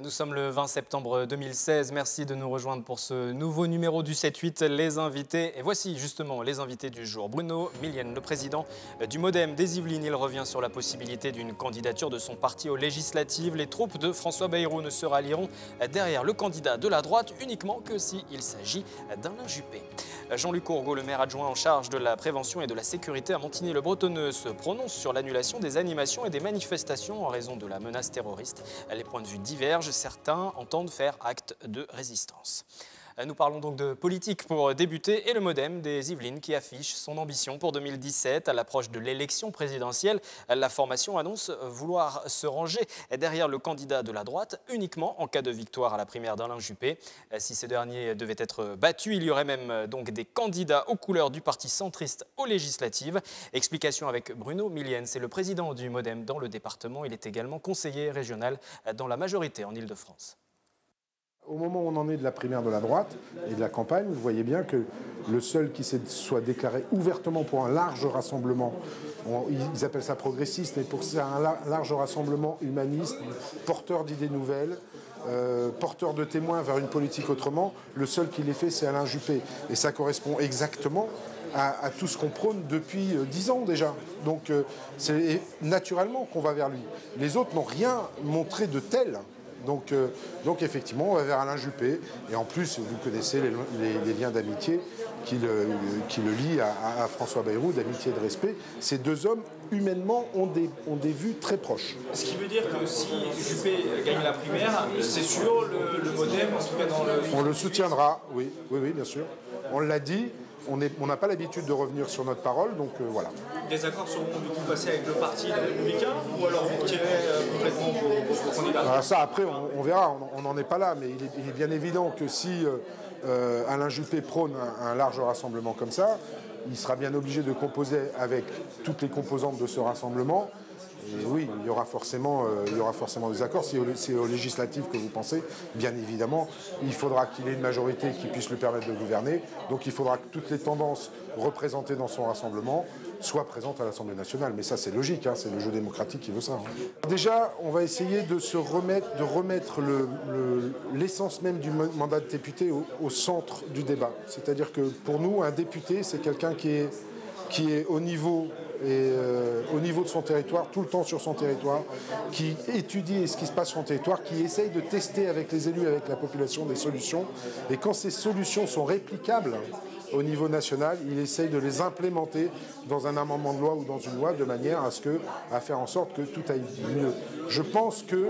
Nous sommes le 20 septembre 2016. Merci de nous rejoindre pour ce nouveau numéro du 7-8, les invités. Et voici justement les invités du jour. Bruno Millienne, le président du MoDem des Yvelines. Il revient sur la possibilité d'une candidature de son parti aux législatives. Les troupes de François Bayrou ne se rallieront derrière le candidat de la droite uniquement que s'il s'agit d'Alain Juppé. Jean-Luc Courgaud, le maire adjoint en charge de la prévention et de la sécurité à Montigny-le-Bretonneux, se prononce sur l'annulation des animations et des manifestations en raison de la menace terroriste. Les points de vue divergent. Certains entendent faire acte de résistance. Nous parlons donc de politique pour débuter et le MoDem des Yvelines qui affiche son ambition pour 2017. À l'approche de l'élection présidentielle, la formation annonce vouloir se ranger derrière le candidat de la droite uniquement en cas de victoire à la primaire d'Alain Juppé. Si ce dernier devait être battu, il y aurait même donc des candidats aux couleurs du parti centriste aux législatives. Explication avec Bruno Millienne, c'est le président du MoDem dans le département. Il est également conseiller régional dans la majorité en Ile-de-France. Au moment où on en est de la primaire de la droite et de la campagne, vous voyez bien que le seul qui soit déclaré ouvertement pour un large rassemblement, ils appellent ça progressiste, mais pour ça un large rassemblement humaniste, porteur d'idées nouvelles, porteur de témoins vers une politique autrement, le seul qui l'ait fait, c'est Alain Juppé. Et ça correspond exactement à tout ce qu'on prône depuis 10 ans déjà. Donc c'est naturellement qu'on va vers lui. Les autres n'ont rien montré de tel. Donc effectivement, on va vers Alain Juppé. Et en plus, vous connaissez les liens d'amitié qui le lient à François Bayrou, d'amitié et de respect. Ces deux hommes, humainement, ont des vues très proches. Ce qui veut dire que si Juppé gagne la primaire, c'est sûr, le MoDem, en tout cas dans le... On le soutiendra, oui, bien sûr. On l'a dit. On n'a pas l'habitude de revenir sur notre parole, donc voilà. Des accords seront du coup passés avec le parti républicain ou alors vous retirez complètement vos candidats? Alors ça, après, on verra, on n'en est pas là, mais il est bien évident que si Alain Juppé prône un large rassemblement comme ça, il sera bien obligé de composer avec toutes les composantes de ce rassemblement. Et oui, il y aura forcément des accords. Si c'est aux législatives que vous pensez, bien évidemment, il faudra qu'il ait une majorité qui puisse lui permettre de gouverner. Donc il faudra que toutes les tendances représentées dans son rassemblement soient présentes à l'Assemblée nationale. Mais ça, c'est logique, hein, c'est le jeu démocratique qui veut ça. Hein. Déjà, on va essayer de remettre l'essence même du mandat de député au centre du débat. C'est-à-dire que pour nous, un député, c'est quelqu'un qui est au niveau de son territoire, tout le temps sur son territoire, qui étudie ce qui se passe sur son territoire, qui essaye de tester avec les élus, avec la population, des solutions. Et quand ces solutions sont réplicables au niveau national, il essaye de les implémenter dans un amendement de loi ou dans une loi de manière à faire en sorte que tout aille mieux. Je pense que...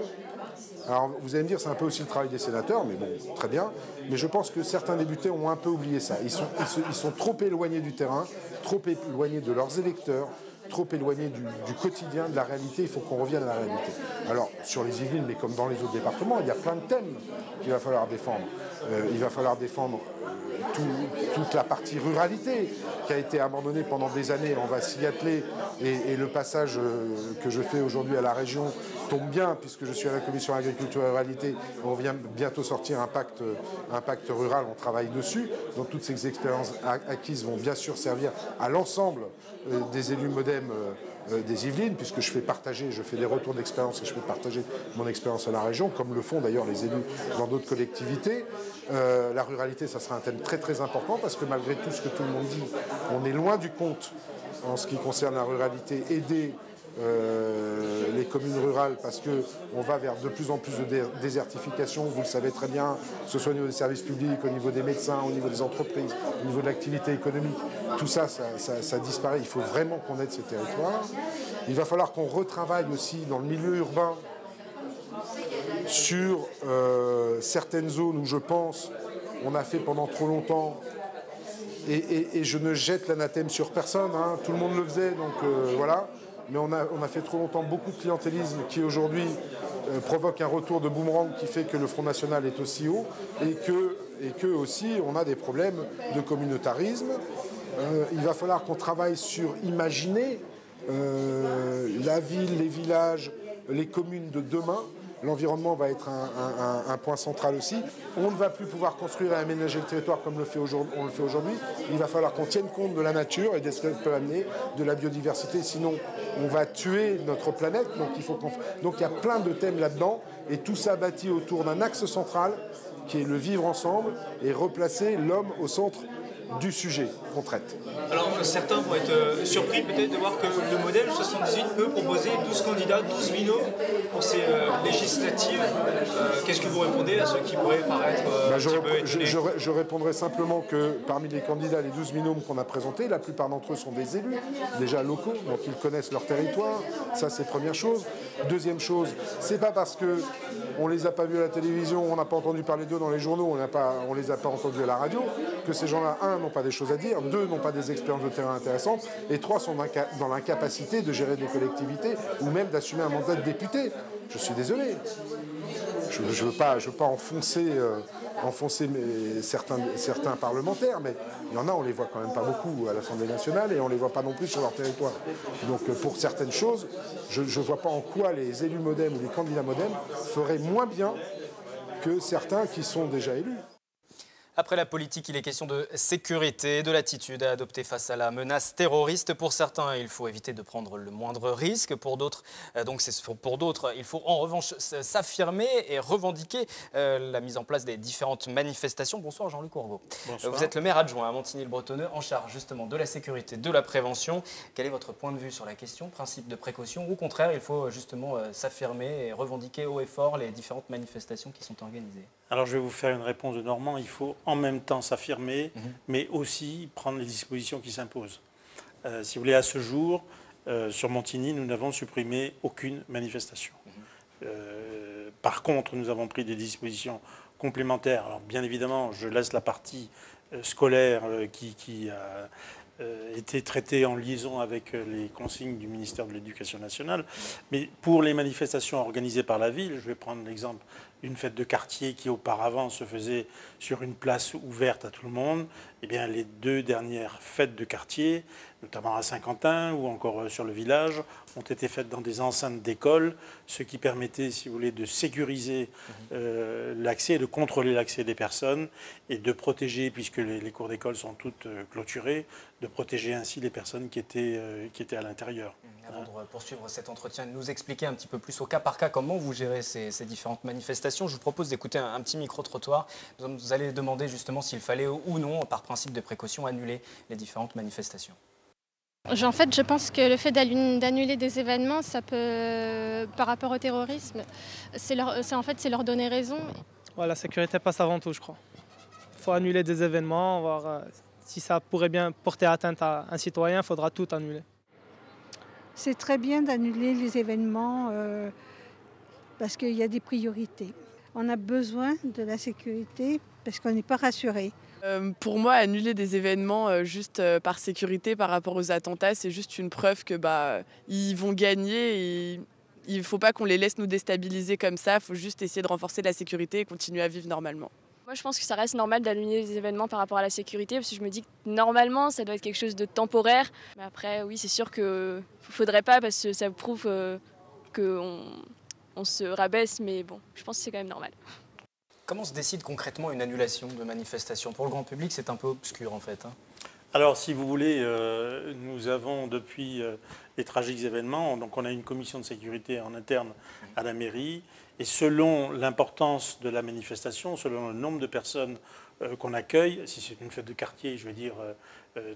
Alors vous allez me dire, c'est un peu aussi le travail des sénateurs, mais bon, très bien. Mais je pense que certains députés ont un peu oublié ça. Ils sont trop éloignés du terrain, trop éloignés de leurs électeurs, trop éloignés du quotidien, de la réalité. Il faut qu'on revienne à la réalité. Alors, sur les Yvelines, mais comme dans les autres départements, il y a plein de thèmes qu'il va falloir défendre. Il va falloir défendre toute la partie ruralité qui a été abandonnée pendant des années. On va s'y atteler et le passage que je fais aujourd'hui à la région tombe bien puisque je suis à la commission agriculture et ruralité. On vient bientôt sortir un pacte rural, on travaille dessus. Donc toutes ces expériences acquises vont bien sûr servir à l'ensemble des élus MoDem des Yvelines, puisque je fais des retours d'expérience et je fais partager mon expérience à la région, comme le font d'ailleurs les élus dans d'autres collectivités. La ruralité, ça sera un thème très très important, parce que malgré tout ce que tout le monde dit, on est loin du compte en ce qui concerne la ruralité, aider les communes rurales, parce qu'on va vers de plus en plus de désertification, vous le savez très bien, que ce soit au niveau des services publics, au niveau des médecins, au niveau des entreprises, au niveau de l'activité économique, tout ça, ça disparaît. Il faut vraiment qu'on aide ces territoires. Il va falloir qu'on retravaille aussi dans le milieu urbain sur certaines zones où je pense on a fait pendant trop longtemps, et je ne jette l'anathème sur personne, hein, tout le monde le faisait, donc voilà. Mais on a fait trop longtemps beaucoup de clientélisme qui aujourd'hui provoque un retour de boomerang qui fait que le Front National est aussi haut et que aussi on a des problèmes de communautarisme. Il va falloir qu'on travaille sur imaginer la ville, les villages, les communes de demain. L'environnement va être un point central aussi. On ne va plus pouvoir construire et aménager le territoire comme on le fait aujourd'hui. Il va falloir qu'on tienne compte de la nature et de ce qu'elle peut amener, de la biodiversité. Sinon, on va tuer notre planète. Donc il y a plein de thèmes là-dedans. et tout ça bâti autour d'un axe central qui est le vivre ensemble et replacer l'homme au centre du sujet qu'on traite. Alors certains vont être surpris peut-être de voir que le modèle 78 peut proposer 12 candidats, 12 binômes pour ces législatives. Qu'est-ce que vous répondez à ceux qui pourraient paraître je répondrai simplement que parmi les candidats, les 12 binômes qu'on a présentés, la plupart d'entre eux sont des élus, déjà locaux, donc ils connaissent leur territoire. Ça, c'est première chose. Deuxième chose, c'est pas parce que on les a pas vus à la télévision, on n'a pas entendu parler d'eux dans les journaux, on les a pas entendus à la radio, que ces gens-là, un, n'ont pas des choses à dire, deux, n'ont pas des expériences de terrain intéressantes, et trois, sont dans l'incapacité de gérer des collectivités ou même d'assumer un mandat de député. Je suis désolé. Je ne veux pas enfoncer certains parlementaires, mais il y en a, on ne les voit quand même pas beaucoup à l'Assemblée nationale et on ne les voit pas non plus sur leur territoire. Donc pour certaines choses, je ne vois pas en quoi les élus MoDem ou les candidats MoDem feraient moins bien que certains qui sont déjà élus. Après la politique, il est question de sécurité, de l'attitude à adopter face à la menace terroriste. Pour certains, il faut éviter de prendre le moindre risque. Pour d'autres, il faut en revanche s'affirmer et revendiquer la mise en place des différentes manifestations. Bonsoir Jean-Luc Courgaud. Bonsoir. Vous êtes le maire adjoint à Montigny-le-Bretonneux en charge justement de la sécurité, de la prévention. Quel est votre point de vue sur la question? Principe de précaution ou au contraire, il faut justement s'affirmer et revendiquer haut et fort les différentes manifestations qui sont organisées? Alors je vais vous faire une réponse de Normand. Il faut en même temps s'affirmer, mais aussi prendre les dispositions qui s'imposent. Si vous voulez, à ce jour, sur Montigny, nous n'avons supprimé aucune manifestation. Par contre, nous avons pris des dispositions complémentaires. Alors bien évidemment, je laisse la partie scolaire qui a été traitée en liaison avec les consignes du ministère de l'Éducation nationale. Mais pour les manifestations organisées par la ville, je vais prendre l'exemple d'une fête de quartier qui auparavant se faisait sur une place ouverte à tout le monde. Eh bien, les deux dernières fêtes de quartier, notamment à Saint-Quentin ou encore sur le village, ont été faites dans des enceintes d'école, ce qui permettait, si vous voulez, de sécuriser l'accès, de contrôler l'accès des personnes et de protéger, puisque les cours d'école sont toutes clôturées, de protéger ainsi les personnes qui étaient à l'intérieur. Avant de poursuivre cet entretien, de nous expliquer un petit peu plus au cas par cas comment vous gérez ces différentes manifestations, je vous propose d'écouter un petit micro-trottoir. Vous allez demander justement s'il fallait ou non, par principe de précaution, annuler les différentes manifestations. En fait, je pense que le fait d'annuler des événements, ça peut, par rapport au terrorisme, c'est leur donner raison. Ouais, la sécurité passe avant tout, je crois. Il faut annuler des événements, voir si ça pourrait bien porter atteinte à un citoyen, il faudra tout annuler. C'est très bien d'annuler les événements parce qu'il y a des priorités. On a besoin de la sécurité parce qu'on n'est pas rassuré. Pour moi, annuler des événements juste par sécurité par rapport aux attentats, c'est juste une preuve que ils vont gagner et il ne faut pas qu'on les laisse nous déstabiliser comme ça. Il faut juste essayer de renforcer la sécurité et continuer à vivre normalement. Moi, je pense que ça reste normal d'annuler les événements par rapport à la sécurité parce que je me dis que normalement, ça doit être quelque chose de temporaire. Mais après, oui, c'est sûr qu'il ne faudrait pas parce que ça prouve qu'on se rabaisse. Mais bon, je pense que c'est quand même normal. Comment se décide concrètement une annulation de manifestation? Pour le grand public, c'est un peu obscur en fait. Alors, si vous voulez, nous avons depuis les tragiques événements, donc on a une commission de sécurité en interne à la mairie, et selon l'importance de la manifestation, selon le nombre de personnes qu'on accueille, si c'est une fête de quartier, je vais dire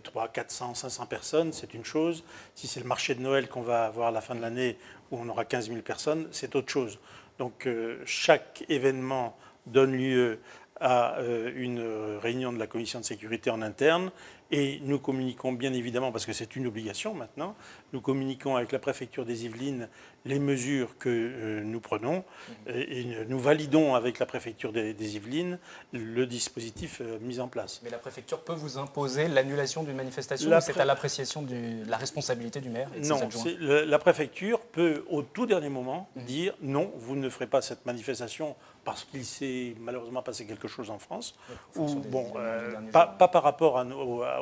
300, 400, 500 personnes, c'est une chose. Si c'est le marché de Noël qu'on va avoir à la fin de l'année, où on aura 15 000 personnes, c'est autre chose. Donc, chaque événement donne lieu à une réunion de la commission de sécurité en interne et nous communiquons bien évidemment, parce que c'est une obligation maintenant, nous communiquons avec la préfecture des Yvelines les mesures que nous prenons et nous validons avec la préfecture des Yvelines le dispositif mis en place. Mais la préfecture peut vous imposer l'annulation d'une manifestation ou c'est à l'appréciation de la responsabilité du maire et de ses adjoints? La préfecture peut au tout dernier moment dire non, vous ne ferez pas cette manifestation parce qu'il s'est malheureusement passé quelque chose en France, ou pas par rapport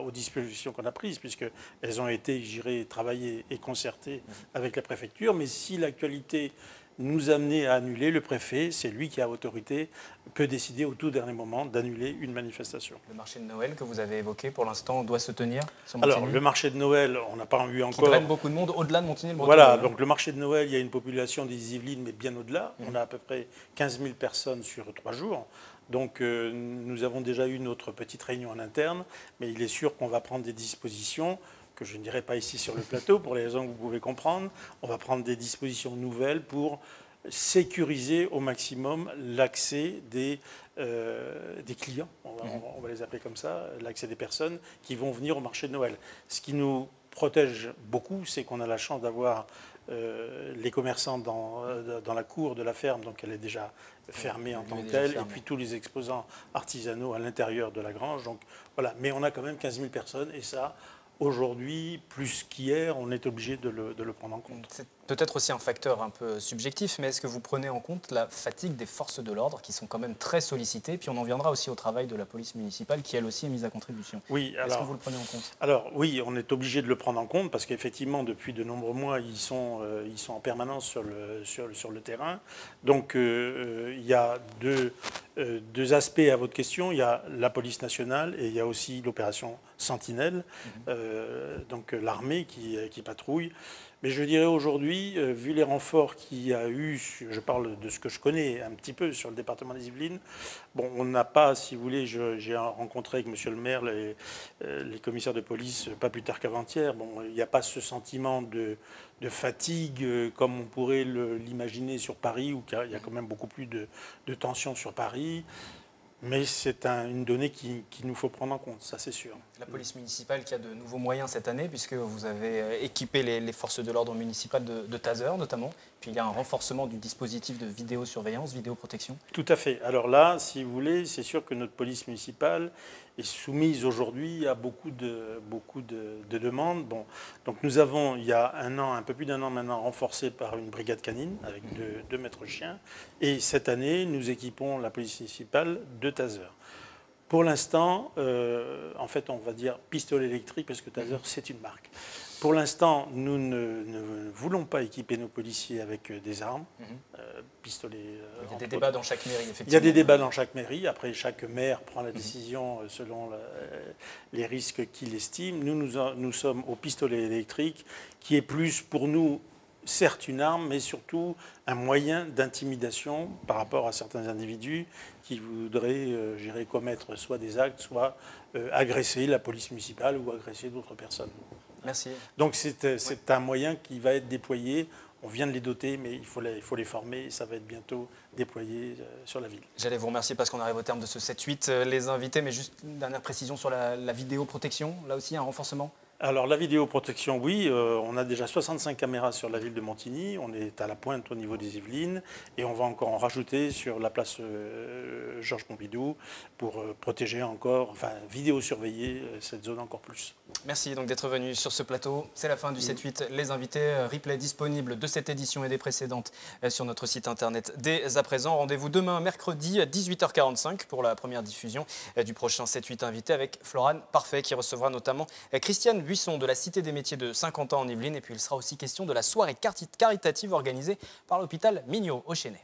aux dispositions qu'on a prises, puisqu'elles ont été, j'irai, travaillées et concertées avec la préfecture, mais si l'actualité nous amener à annuler. Le préfet, c'est lui qui a autorité, peut décider au tout dernier moment d'annuler une manifestation. Le marché de Noël que vous avez évoqué, pour l'instant, doit se tenir sur Alors, Montigny. le marché de Noël, on n'a pas eu encore... Qui draine beaucoup de monde au-delà de Montigny-le-Bretonneux. Voilà, donc le marché de Noël, il y a une population des Yvelines, mais bien au-delà. On a à peu près 15 000 personnes sur 3 jours. Donc nous avons déjà eu notre petite réunion en interne, mais il est sûr qu'on va prendre des dispositions que je ne dirai pas ici sur le plateau, pour les raisons que vous pouvez comprendre. On va prendre des dispositions nouvelles pour sécuriser au maximum l'accès des clients, on va les appeler comme ça, l'accès des personnes qui vont venir au marché de Noël. Ce qui nous protège beaucoup, c'est qu'on a la chance d'avoir les commerçants dans la cour de la ferme, donc elle est déjà fermée en tant que telle, et puis tous les exposants artisanaux à l'intérieur de la grange. Donc voilà, mais on a quand même 15 000 personnes, et ça, aujourd'hui, plus qu'hier, on est obligé de le prendre en compte. C'est peut-être aussi un facteur un peu subjectif, mais est-ce que vous prenez en compte la fatigue des forces de l'ordre qui sont quand même très sollicitées? Puis on en viendra aussi au travail de la police municipale qui, elle aussi, est mise à contribution. Oui, alors, est-ce que vous le prenez en compte? Alors oui, on est obligé de le prendre en compte parce qu'effectivement, depuis de nombreux mois, ils sont en permanence sur le terrain. Donc il y a deux aspects à votre question. Il y a la police nationale et il y a aussi l'opération Sentinelle, donc l'armée qui patrouille. Mais je dirais aujourd'hui, vu les renforts qu'il y a eu, je parle de ce que je connais un petit peu sur le département des Yvelines, bon, on n'a pas, si vous voulez, j'ai rencontré avec monsieur le maire les commissaires de police pas plus tard qu'avant-hier. Bon, il n'y a pas ce sentiment de fatigue comme on pourrait l'imaginer sur Paris, où il y a quand même beaucoup plus de tension sur Paris. Mais c'est une donnée qu'il nous faut prendre en compte, ça c'est sûr. La police municipale qui a de nouveaux moyens cette année, puisque vous avez équipé les forces de l'ordre municipales de taser notamment, puis il y a un renforcement du dispositif de vidéosurveillance, vidéoprotection. Tout à fait. Alors là, si vous voulez, c'est sûr que notre police municipale est soumise aujourd'hui à beaucoup de demandes. Bon, donc nous avons, il y a un peu plus d'un an maintenant, renforcé par une brigade canine avec deux maîtres chiens. Et cette année, nous équipons la police municipale de taser. Pour l'instant, en fait, on va dire pistolet électrique, parce que taser, c'est une marque. Pour l'instant, nous ne voulons pas équiper nos policiers avec des armes, pistolets. Il y a des débats dans chaque mairie, effectivement. Il y a des débats dans chaque mairie. Après, chaque maire prend la décision selon les risques qu'il estime. Nous sommes au pistolet électrique, qui est plus pour nous, certes une arme, mais surtout un moyen d'intimidation par rapport à certains individus qui voudraient commettre soit des actes, soit agresser la police municipale ou agresser d'autres personnes. Merci. Donc c'est un moyen qui va être déployé. On vient de les doter, mais il faut les former et ça va être bientôt déployé sur la ville. J'allais vous remercier parce qu'on arrive au terme de ce 7-8, les invités, mais juste une dernière précision sur la vidéoprotection. Là aussi, un renforcement? Alors la vidéoprotection, oui, on a déjà 65 caméras sur la ville de Montigny, on est à la pointe au niveau des Yvelines et on va encore en rajouter sur la place Georges Pompidou pour protéger encore, enfin vidéosurveiller cette zone encore plus. Merci donc d'être venu sur ce plateau. C'est la fin du 7-8. Les invités, replay disponible de cette édition et des précédentes sur notre site internet dès à présent. Rendez-vous demain mercredi à 18h45 pour la première diffusion du prochain 7-8 invité avec Florane Parfait qui recevra notamment Christiane Buisson de la Cité des métiers de Saint-Quentin en Yvelines. Et puis il sera aussi question de la soirée caritative organisée par l'hôpital Mignot au Chesnay.